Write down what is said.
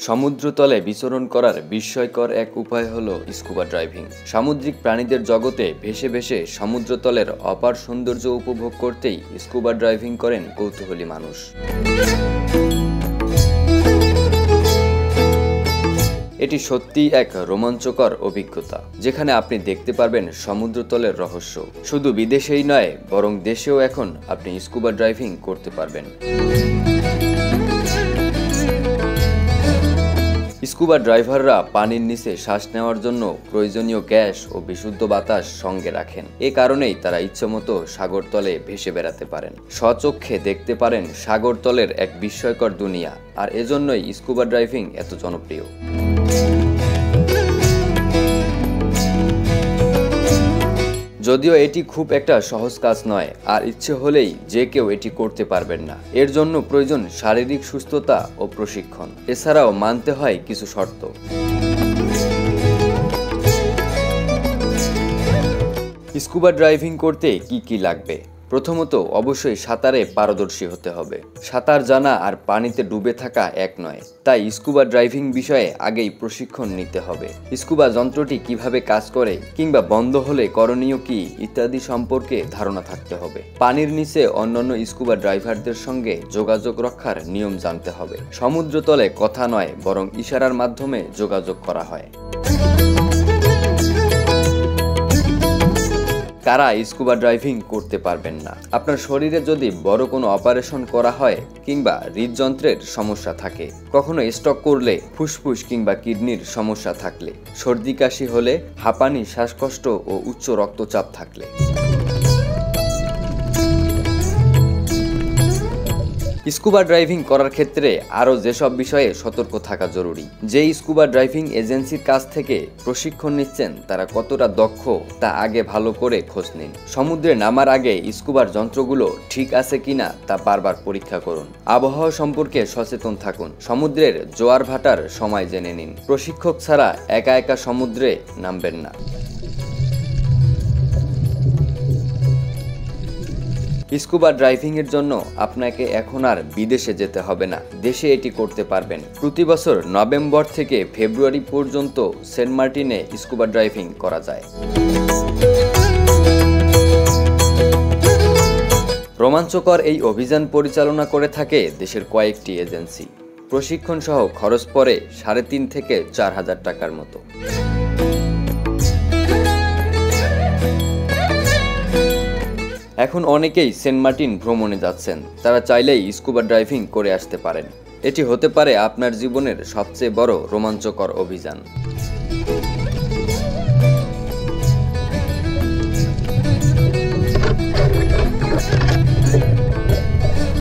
সমুদ্রতলে বিচরণ করার বিস্ময়কর এক উপায় হলো স্কুবা ড্রাইভিং। সামুদ্রিক প্রাণীদের জগতে ভেসে ভেসে সমুদ্রতলের অপার সৌন্দর্য উপভোগ করতেই স্কুবা ড্রাইভিং করেন কৌতূহলী মানুষ। এটি সত্যিই এক রোমাঞ্চকর অভিজ্ঞতা, যেখানে আপনি দেখতে পারবেন সমুদ্রতলের রহস্য। শুধু বিদেশেই নয়, বরং দেশেও এখন আপনি স্কুবা ড্রাইভিং করতে পারবেন। স্কুবা ড্রাইভাররা পানির নিচে শ্বাস নেওয়ার জন্য প্রয়োজনীয় গ্যাস ও বিশুদ্ধ বাতাস সঙ্গে রাখেন। এ কারণেই তারা ইচ্ছেমতো সাগরতলে ভেসে বেড়াতে পারেন, স্বচক্ষে দেখতে পারেন সাগরতলের এক বিস্ময়কর দুনিয়া। আর এজন্যই স্কুবা ড্রাইভিং এত জনপ্রিয়। যদিও এটি খুব একটা সহজ কাজ নয়, আর ইচ্ছে হলেই যে কেউ এটি করতে পারবেন না। এর জন্য প্রয়োজন শারীরিক সুস্থতা ও প্রশিক্ষণ। এছাড়াও মানতে হয় কিছু শর্ত। স্কুবা ড্রাইভিং করতে কি লাগবে? প্রথমত, অবশ্যই সাঁতারে পারদর্শী হতে হবে। সাঁতার জানা আর পানিতে ডুবে থাকা এক নয়, তাই স্কুবা ড্রাইভিং বিষয়ে আগেই প্রশিক্ষণ নিতে হবে। স্কুবা যন্ত্রটি কিভাবে কাজ করে কিংবা বন্ধ হলে করণীয় কি ইত্যাদি সম্পর্কে ধারণা থাকতে হবে। পানির নিচে অন্যান্য স্কুবা ড্রাইভারদের সঙ্গে যোগাযোগ রক্ষার নিয়ম জানতে হবে। সমুদ্রতলে কথা নয়, বরং ইশারার মাধ্যমে যোগাযোগ করা হয়। কারা স্কুবা ড্রাইভিং করতে পারবেন না? আপনার শরীরে যদি বড় কোনো অপারেশন করা হয় কিংবা হৃদযন্ত্রের সমস্যা থাকে, কখনো স্ট্রোক করলে, ফুসফুস কিংবা কিডনির সমস্যা থাকলে, সর্দি কাশি হলে, হাঁপানি, শ্বাসকষ্ট ও উচ্চ রক্তচাপ থাকলে। স্কুবা ড্রাইভিং করার ক্ষেত্রে আরও যেসব বিষয়ে সতর্ক থাকা জরুরি। যে স্কুবা ড্রাইভিং এজেন্সির কাছ থেকে প্রশিক্ষণ নিচ্ছেন তারা কতটা দক্ষ তা আগে ভালো করে খোঁজ নিন। সমুদ্রে নামার আগে স্কুবার যন্ত্রগুলো ঠিক আছে কিনা তা বারবার পরীক্ষা করুন। আবহাওয়া সম্পর্কে সচেতন থাকুন। সমুদ্রের জোয়ার ভাটার সময় জেনে নিন। প্রশিক্ষক ছাড়া একা একা সমুদ্রে নামবেন না। স্কুবা ড্রাইভিং এর জন্য আপনাকে এখন আর বিদেশে যেতে হবে না, দেশে এটি করতে পারবেন। প্রতি বছর নভেম্বর থেকে ফেব্রুয়ারি পর্যন্ত সেন্ট মার্টিনে স্কুবা ড্রাইভিং করা যায়। রোমাঞ্চকর এই অভিযান পরিচালনা করে থাকে দেশের কয়েকটি এজেন্সি। প্রশিক্ষণ সহ খরচ পড়ে 3.5 থেকে 4,000 টাকার মতো। এখন অনেকেই সেন্ট মার্টিন ভ্রমণে যাচ্ছেন, তারা চাইলেই স্কুবা ড্রাইভিং করে আসতে পারেন। এটি হতে পারে আপনার জীবনের সবচেয়ে বড় রোমাঞ্চকর অভিযান।